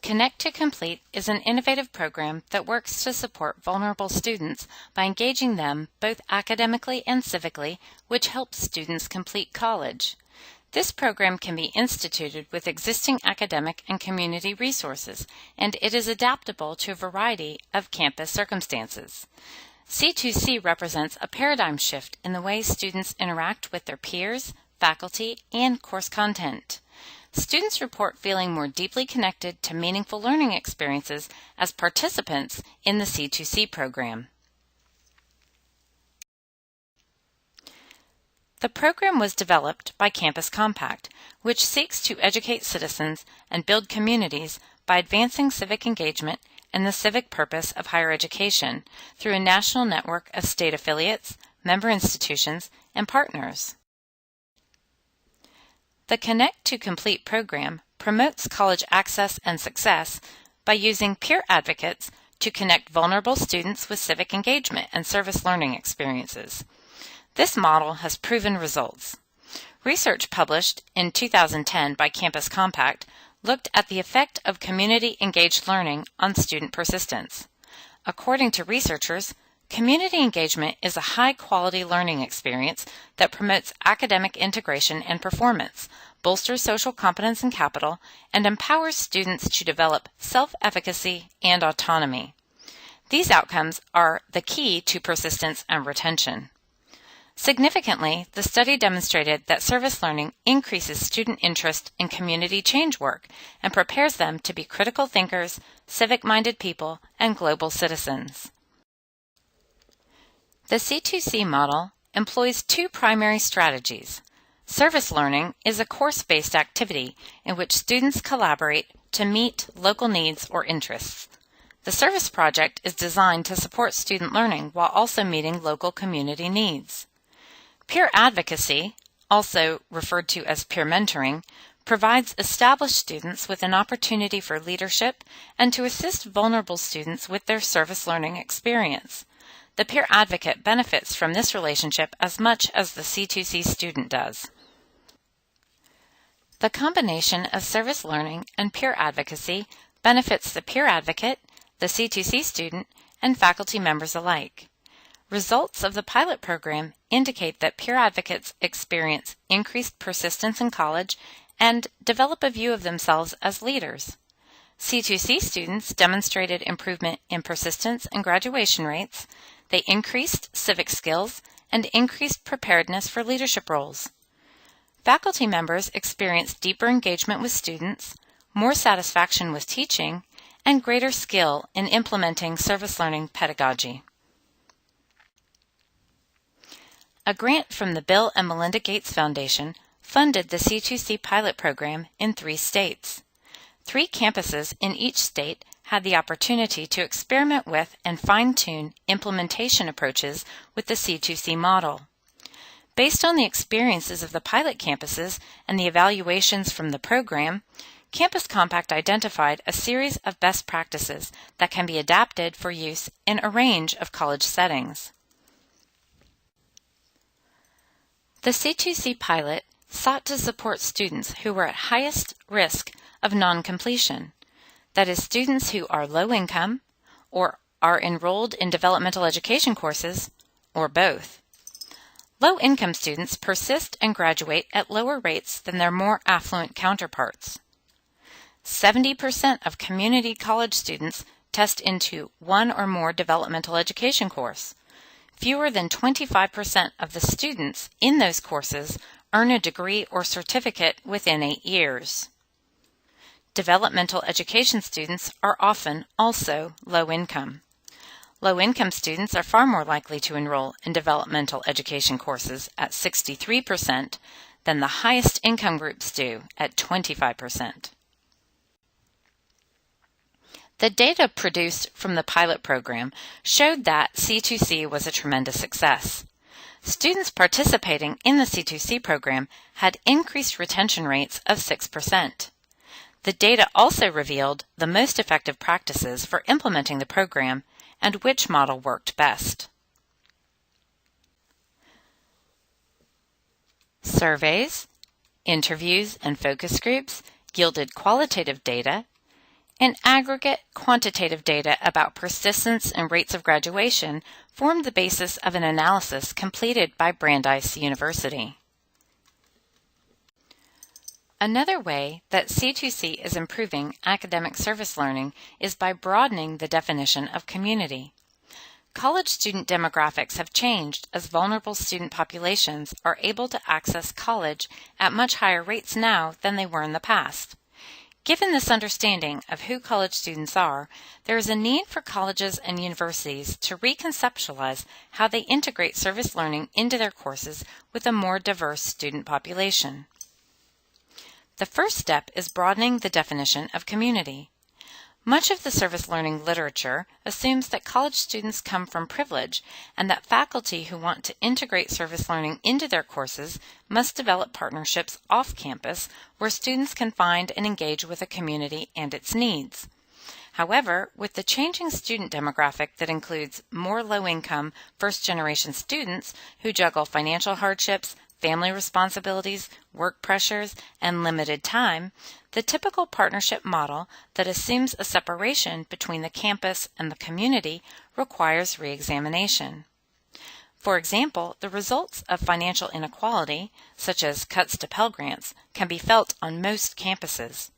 Connect to Complete is an innovative program that works to support vulnerable students by engaging them both academically and civically, which helps students complete college. This program can be instituted with existing academic and community resources, and it is adaptable to a variety of campus circumstances. C2C represents a paradigm shift in the way students interact with their peers, faculty, and course content. Students report feeling more deeply connected to meaningful learning experiences as participants in the C2C program. The program was developed by Campus Compact, which seeks to educate citizens and build communities by advancing civic engagement and the civic purpose of higher education through a national network of state affiliates, member institutions, and partners. The Connect to Complete program promotes college access and success by using peer advocates to connect vulnerable students with civic engagement and service learning experiences. This model has proven results. Research published in 2010 by Campus Compact looked at the effect of community-engaged learning on student persistence. According to researchers, community engagement is a high-quality learning experience that promotes academic integration and performance, bolsters social competence and capital, and empowers students to develop self-efficacy and autonomy. These outcomes are the key to persistence and retention. Significantly, the study demonstrated that service learning increases student interest in community change work and prepares them to be critical thinkers, civic-minded people, and global citizens. The C2C model employs two primary strategies. Service learning is a course-based activity in which students collaborate to meet local needs or interests. The service project is designed to support student learning while also meeting local community needs. Peer advocacy, also referred to as peer mentoring, provides established students with an opportunity for leadership and to assist vulnerable students with their service learning experience. The peer advocate benefits from this relationship as much as the C2C student does. The combination of service learning and peer advocacy benefits the peer advocate, the C2C student, and faculty members alike. Results of the pilot program indicate that peer advocates experience increased persistence in college and develop a view of themselves as leaders. C2C students demonstrated improvement in persistence and graduation rates. They increased civic skills and increased preparedness for leadership roles. Faculty members experienced deeper engagement with students, more satisfaction with teaching, and greater skill in implementing service learning pedagogy. A grant from the Bill and Melinda Gates Foundation funded the C2C pilot program in 3 states. 3 campuses in each state had the opportunity to experiment with and fine-tune implementation approaches with the C2C model. Based on the experiences of the pilot campuses and the evaluations from the program, Campus Compact identified a series of best practices that can be adapted for use in a range of college settings. The C2C pilot sought to support students who were at highest risk of non-completion, that is, students who are low income or are enrolled in developmental education courses, or both. Low-income students persist and graduate at lower rates than their more affluent counterparts. 70% of community college students test into one or more developmental education course. Fewer than 25% of the students in those courses earn a degree or certificate within 8 years. Developmental education students are often also low income. Low-income students are far more likely to enroll in developmental education courses at 63% than the highest income groups do at 25%. The data produced from the pilot program showed that C2C was a tremendous success. Students participating in the C2C program had increased retention rates of 6%. The data also revealed the most effective practices for implementing the program and which model worked best. Surveys, interviews, and focus groups yielded qualitative data, and aggregate quantitative data about persistence and rates of graduation formed the basis of an analysis completed by Brandeis University. Another way that C2C is improving academic service learning is by broadening the definition of community. College student demographics have changed as vulnerable student populations are able to access college at much higher rates now than they were in the past. Given this understanding of who college students are, there is a need for colleges and universities to reconceptualize how they integrate service learning into their courses with a more diverse student population. The first step is broadening the definition of community. Much of the service learning literature assumes that college students come from privilege and that faculty who want to integrate service learning into their courses must develop partnerships off campus where students can find and engage with a community and its needs. However, with the changing student demographic that includes more low-income, first-generation students who juggle financial hardships, family responsibilities, work pressures, and limited time, the typical partnership model that assumes a separation between the campus and the community requires re-examination. For example, the results of financial inequality, such as cuts to Pell Grants, can be felt on most campuses.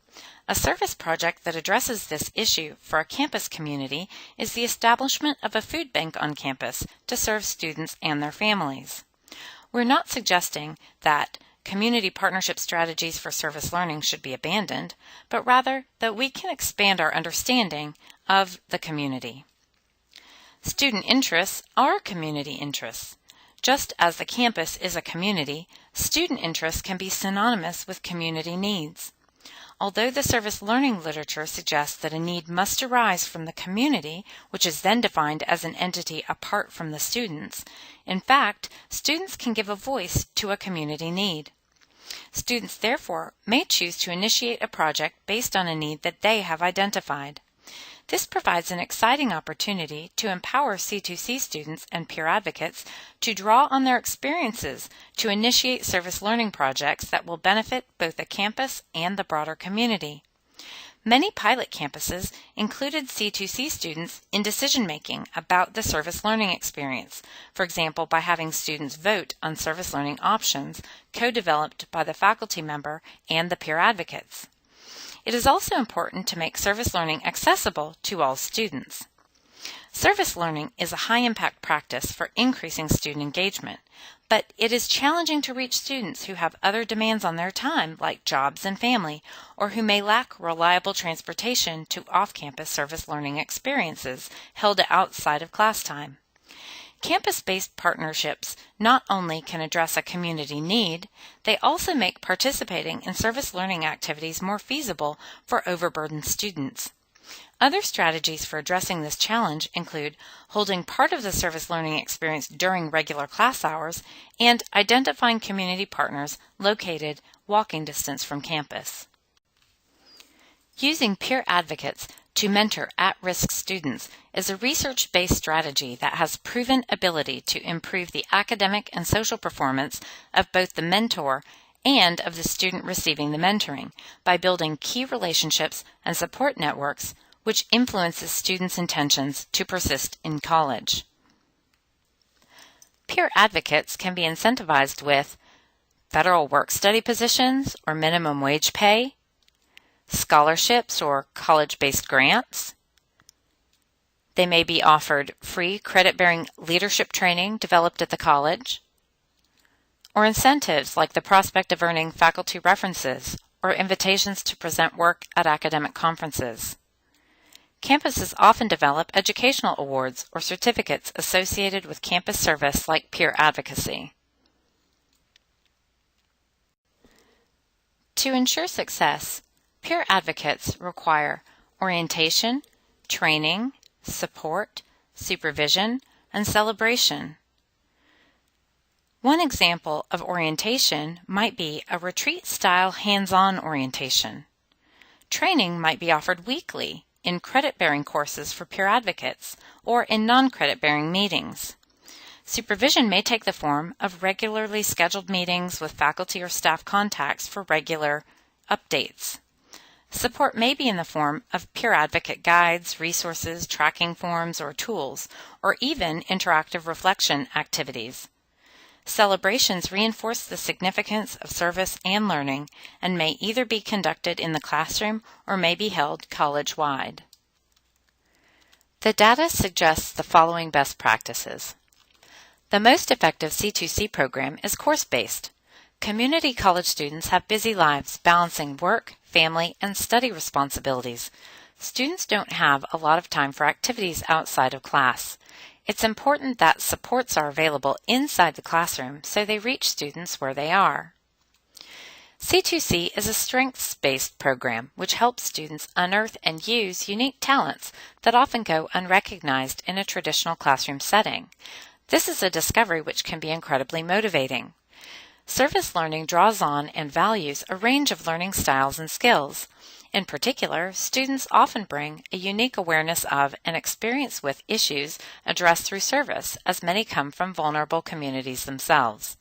A service project that addresses this issue for a campus community is the establishment of a food bank on campus to serve students and their families. We're not suggesting that community partnership strategies for service learning should be abandoned, but rather that we can expand our understanding of the community. Student interests are community interests. Just as the campus is a community, student interests can be synonymous with community needs. Although the service learning literature suggests that a need must arise from the community, which is then defined as an entity apart from the students, in fact, students can give a voice to a community need. Students, therefore, may choose to initiate a project based on a need that they have identified. This provides an exciting opportunity to empower C2C students and peer advocates to draw on their experiences to initiate service learning projects that will benefit both the campus and the broader community. Many pilot campuses included C2C students in decision-making about the service learning experience, for example, by having students vote on service learning options co-developed by the faculty member and the peer advocates. It is also important to make service learning accessible to all students. Service learning is a high-impact practice for increasing student engagement, but it is challenging to reach students who have other demands on their time, like jobs and family, or who may lack reliable transportation to off-campus service learning experiences held outside of class time. Campus-based partnerships not only can address a community need, they also make participating in service learning activities more feasible for overburdened students. Other strategies for addressing this challenge include holding part of the service learning experience during regular class hours and identifying community partners located walking distance from campus. Using peer advocates to mentor at-risk students is a research-based strategy that has proven ability to improve the academic and social performance of both the mentor and of the student receiving the mentoring by building key relationships and support networks, which influences students' intentions to persist in college. Peer advocates can be incentivized with federal work-study positions or minimum wage pay, scholarships or college-based grants. They may be offered free credit-bearing leadership training developed at the college, or incentives like the prospect of earning faculty references or invitations to present work at academic conferences. Campuses often develop educational awards or certificates associated with campus service like peer advocacy. To ensure success, peer advocates require orientation, training, support, supervision, and celebration. One example of orientation might be a retreat-style hands-on orientation. Training might be offered weekly in credit-bearing courses for peer advocates or in non-credit-bearing meetings. Supervision may take the form of regularly scheduled meetings with faculty or staff contacts for regular updates. Support may be in the form of peer advocate guides, resources, tracking forms, or tools, or even interactive reflection activities. Celebrations reinforce the significance of service and learning and may either be conducted in the classroom or may be held college-wide. The data suggests the following best practices. The most effective C2C program is course-based. Community college students have busy lives balancing work, family, and study responsibilities. Students don't have a lot of time for activities outside of class. It's important that supports are available inside the classroom so they reach students where they are. C2C is a strengths-based program which helps students unearth and use unique talents that often go unrecognized in a traditional classroom setting. This is a discovery which can be incredibly motivating. Service learning draws on and values a range of learning styles and skills. In particular, students often bring a unique awareness of and experience with issues addressed through service, as many come from vulnerable communities themselves.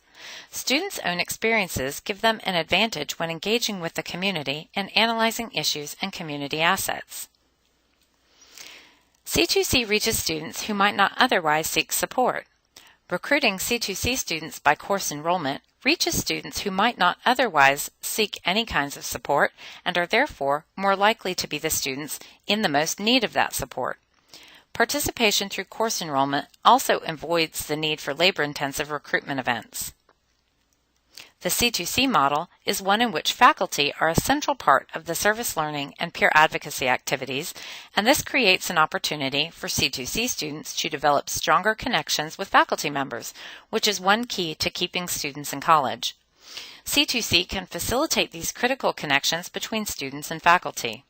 Students' own experiences give them an advantage when engaging with the community and analyzing issues and community assets. C2C reaches students who might not otherwise seek support. Recruiting C2C students by course enrollment reaches students who might not otherwise seek any kinds of support and are therefore more likely to be the students in the most need of that support. Participation through course enrollment also avoids the need for labor-intensive recruitment events. The C2C model is one in which faculty are a central part of the service learning and peer advocacy activities, and this creates an opportunity for C2C students to develop stronger connections with faculty members, which is one key to keeping students in college. C2C can facilitate these critical connections between students and faculty.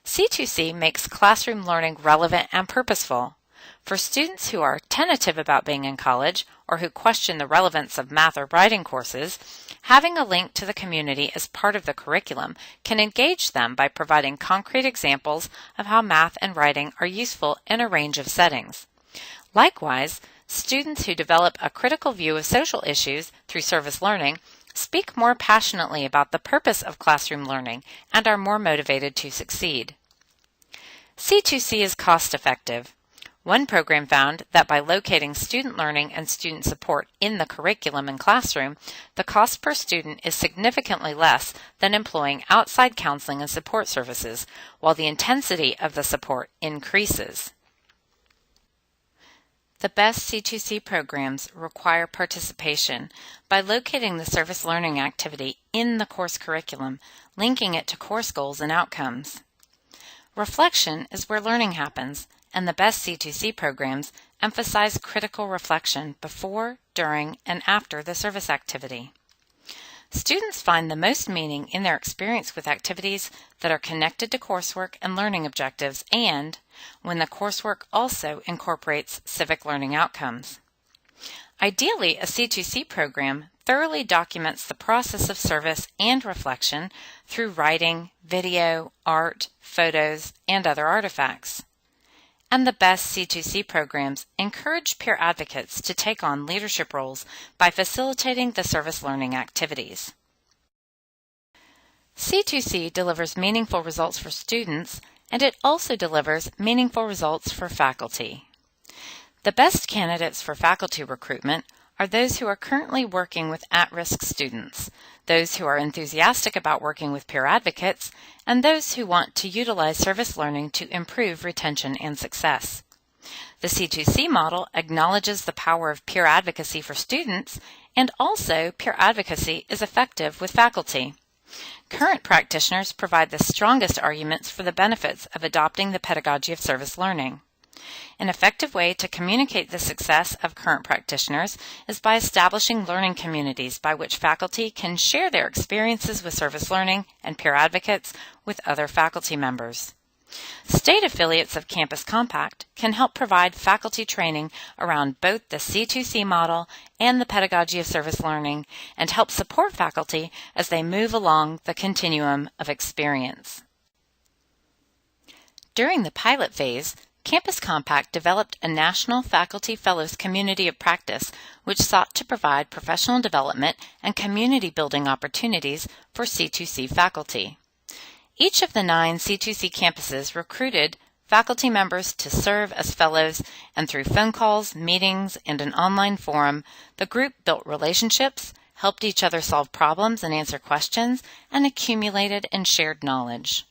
C2C makes classroom learning relevant and purposeful. For students who are tentative about being in college or who question the relevance of math or writing courses, having a link to the community as part of the curriculum can engage them by providing concrete examples of how math and writing are useful in a range of settings. Likewise, students who develop a critical view of social issues through service learning speak more passionately about the purpose of classroom learning and are more motivated to succeed. C2C is cost-effective. One program found that by locating student learning and student support in the curriculum and classroom, the cost per student is significantly less than employing outside counseling and support services, while the intensity of the support increases. The best C2C programs require participation by locating the service learning activity in the course curriculum, linking it to course goals and outcomes. Reflection is where learning happens, and the best C2C programs emphasize critical reflection before, during, and after the service activity. Students find the most meaning in their experience with activities that are connected to coursework and learning objectives and when the coursework also incorporates civic learning outcomes. Ideally, a C2C program thoroughly documents the process of service and reflection through writing, video, art, photos, and other artifacts. And the best C2C programs encourage peer advocates to take on leadership roles by facilitating the service learning activities. C2C delivers meaningful results for students, and it also delivers meaningful results for faculty. The best candidates for faculty recruitment are those who are currently working with at-risk students, those who are enthusiastic about working with peer advocates, and those who want to utilize service learning to improve retention and success. The C2C model acknowledges the power of peer advocacy for students, and also peer advocacy is effective with faculty. Current practitioners provide the strongest arguments for the benefits of adopting the pedagogy of service learning. An effective way to communicate the success of current practitioners is by establishing learning communities by which faculty can share their experiences with service learning and peer advocates with other faculty members. State affiliates of Campus Compact can help provide faculty training around both the C2C model and the pedagogy of service learning and help support faculty as they move along the continuum of experience. During the pilot phase, Campus Compact developed a National Faculty Fellows Community of Practice which sought to provide professional development and community building opportunities for C2C faculty. Each of the 9 C2C campuses recruited faculty members to serve as fellows, and through phone calls, meetings, and an online forum, the group built relationships, helped each other solve problems and answer questions, and accumulated and shared knowledge.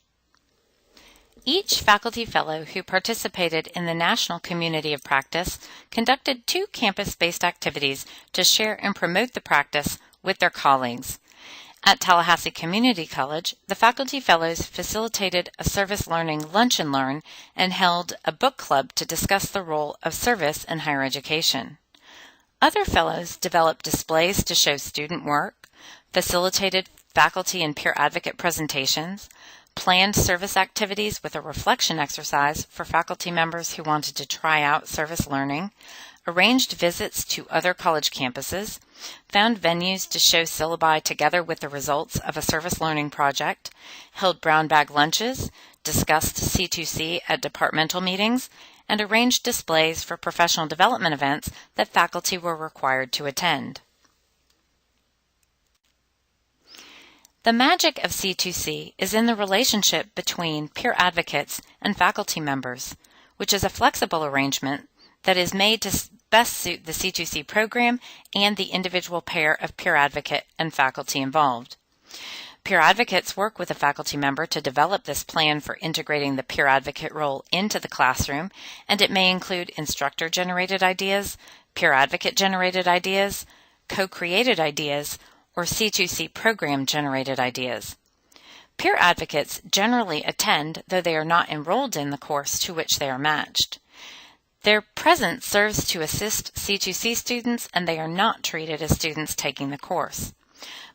Each faculty fellow who participated in the National Community of Practice conducted 2 campus-based activities to share and promote the practice with their colleagues. At Tallahassee Community College, the faculty fellows facilitated a service learning lunch and learn and held a book club to discuss the role of service in higher education. Other fellows developed displays to show student work, facilitated faculty and peer advocate presentations, planned service activities with a reflection exercise for faculty members who wanted to try out service learning, arranged visits to other college campuses, found venues to show syllabi together with the results of a service learning project, held brown bag lunches, discussed C2C at departmental meetings, and arranged displays for professional development events that faculty were required to attend. The magic of C2C is in the relationship between peer advocates and faculty members, which is a flexible arrangement that is made to best suit the C2C program and the individual pair of peer advocate and faculty involved. Peer advocates work with a faculty member to develop this plan for integrating the peer advocate role into the classroom, and it may include instructor-generated ideas, peer advocate-generated ideas, co-created ideas, or C2C program-generated ideas. Peer advocates generally attend, though they are not enrolled in the course to which they are matched. Their presence serves to assist C2C students, and they are not treated as students taking the course.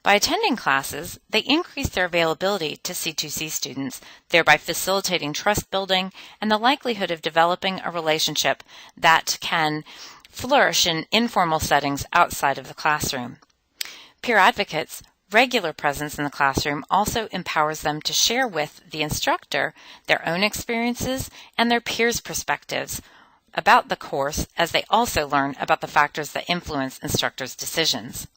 By attending classes, they increase their availability to C2C students, thereby facilitating trust building and the likelihood of developing a relationship that can flourish in informal settings outside of the classroom. Peer advocates' regular presence in the classroom also empowers them to share with the instructor their own experiences and their peers' perspectives about the course, as they also learn about the factors that influence instructors' decisions.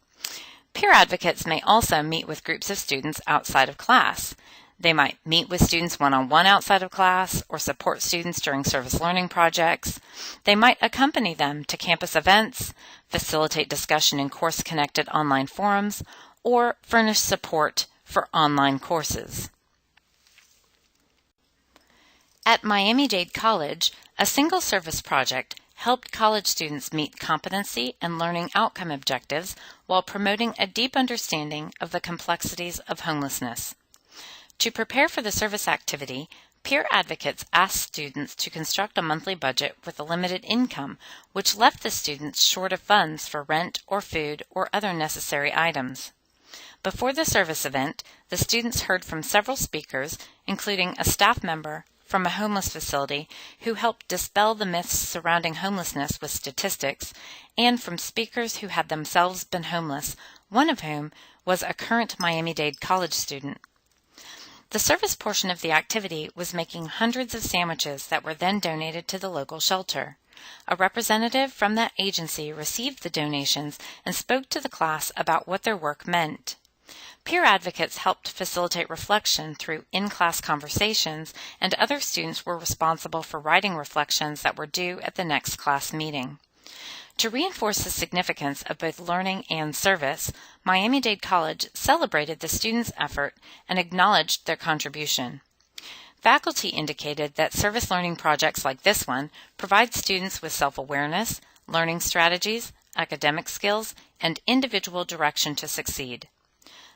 Peer advocates may also meet with groups of students outside of class. They might meet with students one-on-one outside of class or support students during service learning projects. They might accompany them to campus events, facilitate discussion in course-connected online forums, or furnish support for online courses. At Miami-Dade College, a single service project helped college students meet competency and learning outcome objectives while promoting a deep understanding of the complexities of homelessness. To prepare for the service activity, peer advocates asked students to construct a monthly budget with a limited income, which left the students short of funds for rent or food or other necessary items. Before the service event, the students heard from several speakers, including a staff member from a homeless facility who helped dispel the myths surrounding homelessness with statistics, and from speakers who had themselves been homeless, one of whom was a current Miami-Dade College student. The service portion of the activity was making hundreds of sandwiches that were then donated to the local shelter. A representative from that agency received the donations and spoke to the class about what their work meant. Peer advocates helped facilitate reflection through in-class conversations, and other students were responsible for writing reflections that were due at the next class meeting. To reinforce the significance of both learning and service, Miami-Dade College celebrated the students' effort and acknowledged their contribution. Faculty indicated that service learning projects like this one provide students with self-awareness, learning strategies, academic skills, and individual direction to succeed.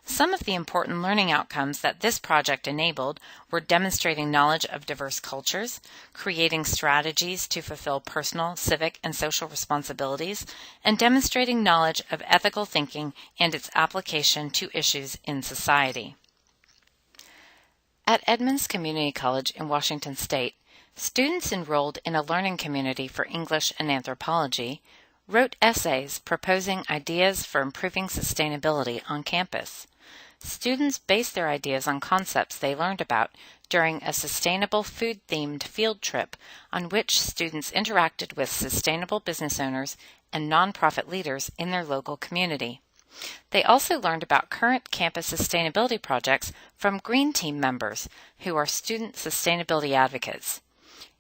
Some of the important learning outcomes that this project enabled were demonstrating knowledge of diverse cultures, creating strategies to fulfill personal, civic, and social responsibilities, and demonstrating knowledge of ethical thinking and its application to issues in society. At Edmonds Community College in Washington State, students enrolled in a learning community for English and anthropology wrote essays proposing ideas for improving sustainability on campus. Students based their ideas on concepts they learned about during a sustainable food-themed field trip on which students interacted with sustainable business owners and nonprofit leaders in their local community. They also learned about current campus sustainability projects from Green Team members, who are student sustainability advocates.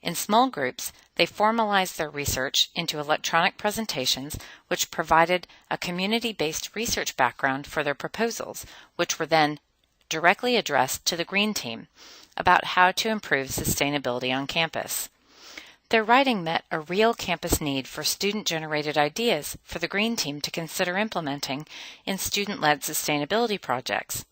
In small groups, they formalized their research into electronic presentations, which provided a community-based research background for their proposals, which were then directly addressed to the Green Team about how to improve sustainability on campus. Their writing met a real campus need for student-generated ideas for the Green Team to consider implementing in student-led sustainability projects.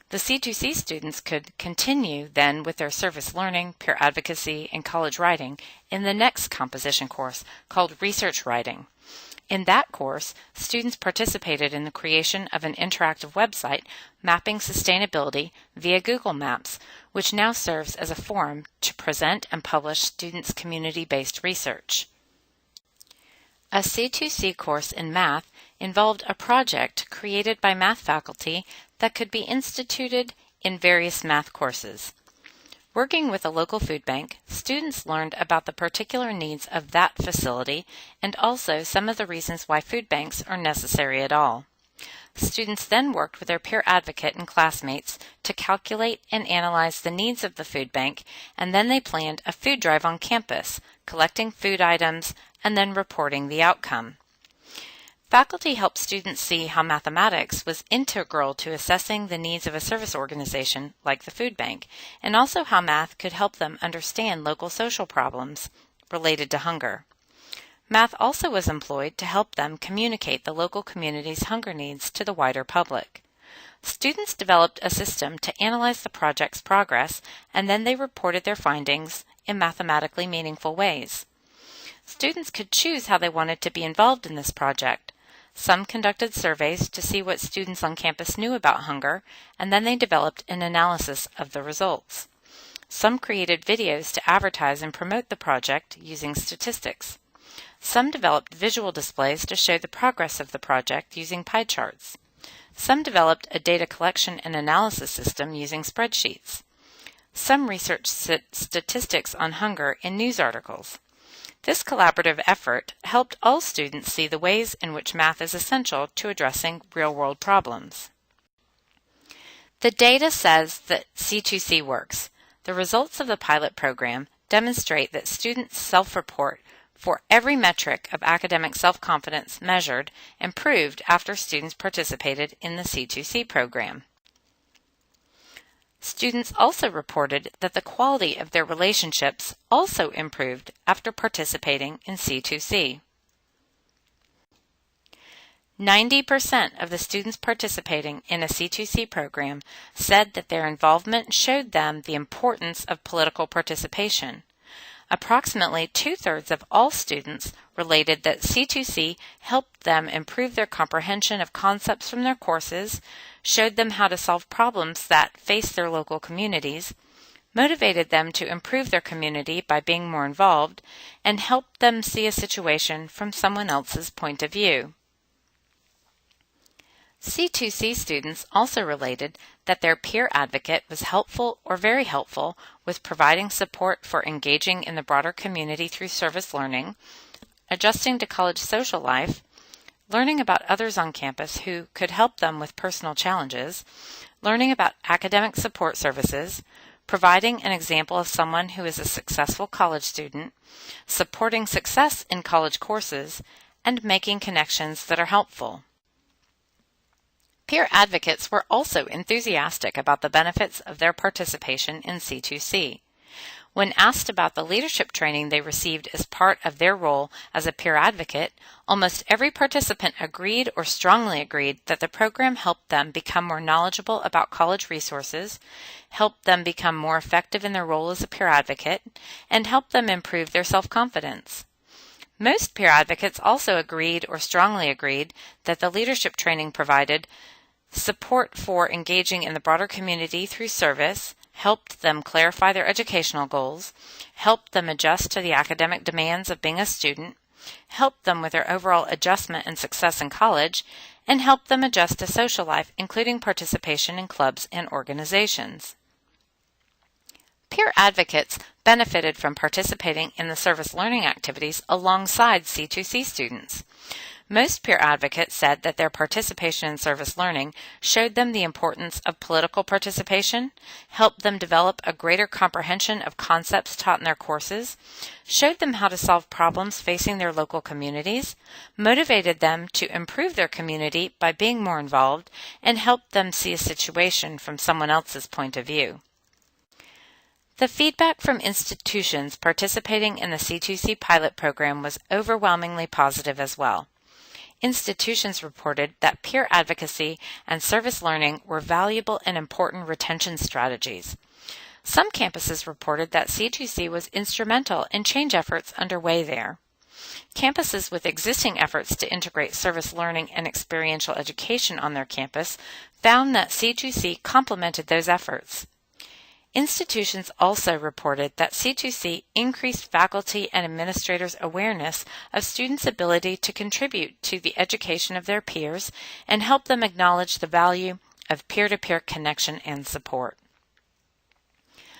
The C2C students could continue then with their service learning, peer advocacy, and college writing in the next composition course called Research Writing. In that course, students participated in the creation of an interactive website mapping sustainability via Google Maps, which now serves as a forum to present and publish students' community-based research. A C2C course in math involved a project created by math faculty that could be instituted in various math courses. Working with a local food bank, students learned about the particular needs of that facility and also some of the reasons why food banks are necessary at all. Students then worked with their peer advocate and classmates to calculate and analyze the needs of the food bank, and then they planned a food drive on campus, collecting food items and then reporting the outcome. Faculty helped students see how mathematics was integral to assessing the needs of a service organization like the food bank, and also how math could help them understand local social problems related to hunger. Math also was employed to help them communicate the local community's hunger needs to the wider public. Students developed a system to analyze the project's progress, and then they reported their findings in mathematically meaningful ways. Students could choose how they wanted to be involved in this project. Some conducted surveys to see what students on campus knew about hunger, and then they developed an analysis of the results. Some created videos to advertise and promote the project using statistics. Some developed visual displays to show the progress of the project using pie charts. Some developed a data collection and analysis system using spreadsheets. Some researched statistics on hunger in news articles. This collaborative effort helped all students see the ways in which math is essential to addressing real-world problems. The data says that C2C works. The results of the pilot program demonstrate that students self-report for every metric of academic self-confidence measured improved after students participated in the C2C program. Students also reported that the quality of their relationships also improved after participating in C2C. 90% of the students participating in a C2C program said that their involvement showed them the importance of political participation. Approximately 2/3 of all students related that C2C helped them improve their comprehension of concepts from their courses, showed them how to solve problems that face their local communities, motivated them to improve their community by being more involved, and helped them see a situation from someone else's point of view. C2C students also related that their peer advocate was helpful or very helpful with providing support for engaging in the broader community through service learning, adjusting to college social life, learning about others on campus who could help them with personal challenges, learning about academic support services, providing an example of someone who is a successful college student, supporting success in college courses, and making connections that are helpful. Peer advocates were also enthusiastic about the benefits of their participation in C2C. When asked about the leadership training they received as part of their role as a peer advocate, almost every participant agreed or strongly agreed that the program helped them become more knowledgeable about college resources, helped them become more effective in their role as a peer advocate, and helped them improve their self-confidence. Most peer advocates also agreed or strongly agreed that the leadership training provided support for engaging in the broader community through service, helped them clarify their educational goals, helped them adjust to the academic demands of being a student, helped them with their overall adjustment and success in college, and helped them adjust to social life, including participation in clubs and organizations. Peer advocates benefited from participating in the service learning activities alongside C2C students. Most peer advocates said that their participation in service learning showed them the importance of political participation, helped them develop a greater comprehension of concepts taught in their courses, showed them how to solve problems facing their local communities, motivated them to improve their community by being more involved, and helped them see a situation from someone else's point of view. The feedback from institutions participating in the C2C pilot program was overwhelmingly positive as well. Institutions reported that peer advocacy and service learning were valuable and important retention strategies. Some campuses reported that C2C was instrumental in change efforts underway there. Campuses with existing efforts to integrate service learning and experiential education on their campus found that C2C complemented those efforts. Institutions also reported that C2C increased faculty and administrators' awareness of students' ability to contribute to the education of their peers and help them acknowledge the value of peer-to-peer connection and support.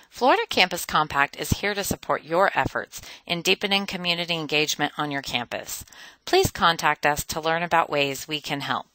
Florida Campus Compact is here to support your efforts in deepening community engagement on your campus. Please contact us to learn about ways we can help.